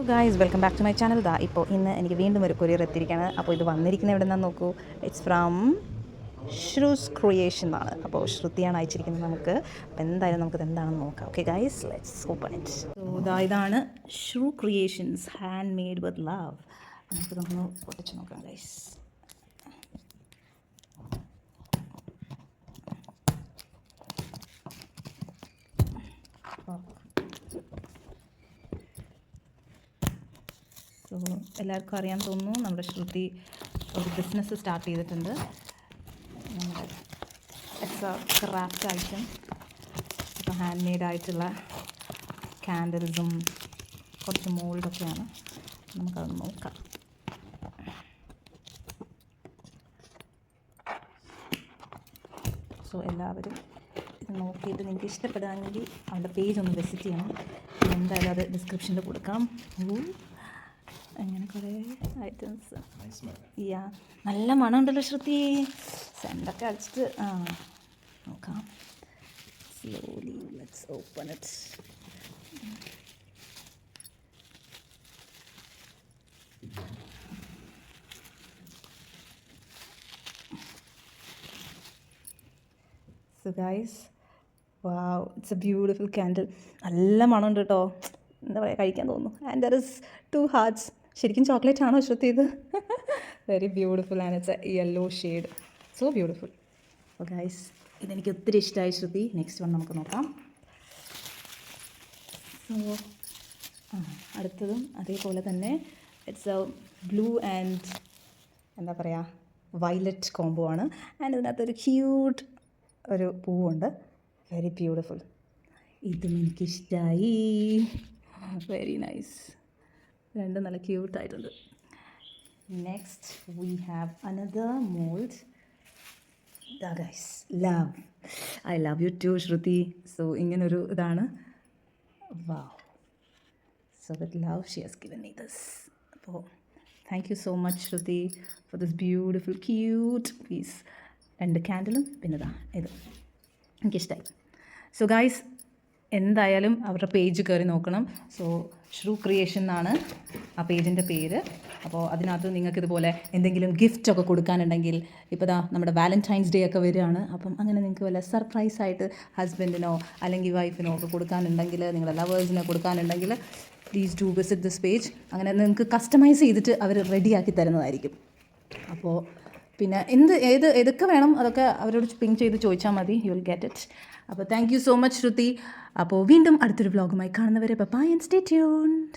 Guys welcome back to my channel. ഇപ്പോൾ ഇന്ന് എനിക്ക് വീണ്ടും ഒരു കൊറിയർ എത്തിയിരിക്കുകയാണ്. അപ്പോൾ ഇത് വന്നിരിക്കുന്നത് എവിടെ നിന്നാന്ന് നോക്കൂ. ഇറ്റ്സ് ഫ്രം ഷ്രൂസ് ക്രിയേഷൻ എന്നാണ്. അപ്പോൾ ശ്രുതിയാണ് അയച്ചിരിക്കുന്നത് നമുക്ക്. അപ്പോൾ എന്തായാലും നമുക്കിത് എന്താണെന്ന് നോക്കാം. Okay guys, let's open it. So ഇതാണ് Shru creations hand made with love. നമുക്കിതൊന്ന് പൊട്ടിച്ച് നോക്കാം ഗായ്സ്. സോ എല്ലാവർക്കും അറിയാൻ തോന്നുന്നു, നമ്മുടെ ശ്രുതി ഒരു ബിസിനസ് സ്റ്റാർട്ട് ചെയ്തിട്ടുണ്ട്. നമ്മുടെ ക്രാഫ്റ്റ് ഐറ്റം, ഇപ്പോൾ ഹാൻഡ് മെയ്ഡായിട്ടുള്ള ക്യാൻഡിൽസും കുറച്ച് മോൾഡൊക്കെയാണ്. നമുക്കത് നോക്കാം. സോ എല്ലാവരും ഇത് നോക്കിയിട്ട് നിങ്ങൾക്ക് ഇഷ്ടപ്പെടുകയാണെങ്കിൽ അവരുടെ പേജ് ഒന്ന് വിസിറ്റ് ചെയ്യണം. എന്തായാലും അത് ഡിസ്ക്രിപ്ഷനിൽ കൊടുക്കാം. അങ്ങനെ കുറേ ഐറ്റംസ്. യാ, നല്ല മണമുണ്ടല്ലോ ശ്രുതി. സെൻറ്റൊക്കെ അടിച്ചിട്ട് നോക്കാം. Slowly let's open it. So guys, wow, it's A beautiful candle. നല്ല മണമുണ്ട് കേട്ടോ. എന്താ പറയുക, കഴിക്കാൻ തോന്നുന്നു. And there is 2 hearts. ശരിക്കും ചോക്ലേറ്റ് ആണോ ശ്രുതി? ഇത് very beautiful and it's A yellow shade. So beautiful. അപ്പോൾ ഗൈസ്, ഇതെനിക്ക് ഒത്തിരി ഇഷ്ടമായി ശ്രുതി. നെക്സ്റ്റ് വൺ നമുക്ക് നോക്കാം. സോ അടുത്തതും അതേപോലെ തന്നെ ഇറ്റ്സ് എ ബ്ലൂ ആൻഡ് എന്താ പറയുക, വയലറ്റ് കോംബോ ആണ്. ആൻഡ് ഇതിനകത്തൊരു ക്യൂട്ട് ഒരു പൂവുണ്ട്. Very beautiful. ഇതും എനിക്കിഷ്ടമായി. Very nice. രണ്ടും നല്ല ക്യൂട്ടായിട്ടുണ്ട്. Next we have another mould. Guys, love. I love you too Shruti. So ഇങ്ങനൊരു ഇതാണ്. Wow. So with love she has given me this. അപ്പോൾ thank you so much Shruti for this beautiful cute piece. 2 ക്യാൻഡിലും പിന്നെ ഇത് എനിക്കിഷ്ടമായി. So guys, എന്തായാലും അവരുടെ page കയറി നോക്കണം. സോ ഷ്രൂ ക്രിയേഷൻ എന്നാണ് ആ പേജിൻ്റെ പേര്. അപ്പോൾ അതിനകത്ത് നിങ്ങൾക്ക് ഇതുപോലെ എന്തെങ്കിലും ഗിഫ്റ്റൊക്കെ കൊടുക്കാനുണ്ടെങ്കിൽ, ഇപ്പോൾ നമ്മുടെ വാലൻറ്റൈൻസ് ഡേ ഒക്കെ വരികയാണ്. അപ്പം അങ്ങനെ നിങ്ങൾക്ക് വല്ല സർപ്രൈസായിട്ട് ഹസ്ബൻഡിനോ അല്ലെങ്കിൽ വൈഫിനോ ഒക്കെ കൊടുക്കാനുണ്ടെങ്കിൽ, നിങ്ങളുടെ ലവേഴ്സിനോ കൊടുക്കാനുണ്ടെങ്കിൽ, please do visit this page. അങ്ങനെ നിങ്ങൾക്ക് കസ്റ്റമൈസ് ചെയ്തിട്ട് അവർ റെഡിയാക്കി തരുന്നതായിരിക്കും. അപ്പോൾ പിന്നെ ഏതൊക്കെ വേണം അതൊക്കെ അവരോട് പിങ് ചെയ്ത് ചോദിച്ചാൽ മതി. You will get it. അപ്പോൾ താങ്ക് യു സോ മച്ച് ശ്രുതി. അപ്പോൾ വീണ്ടും അടുത്തൊരു വ്ളോഗുമായി കാണുന്നവരെ ബൈ ആൻഡ് സ്റ്റേ ട്യൂൺഡ്.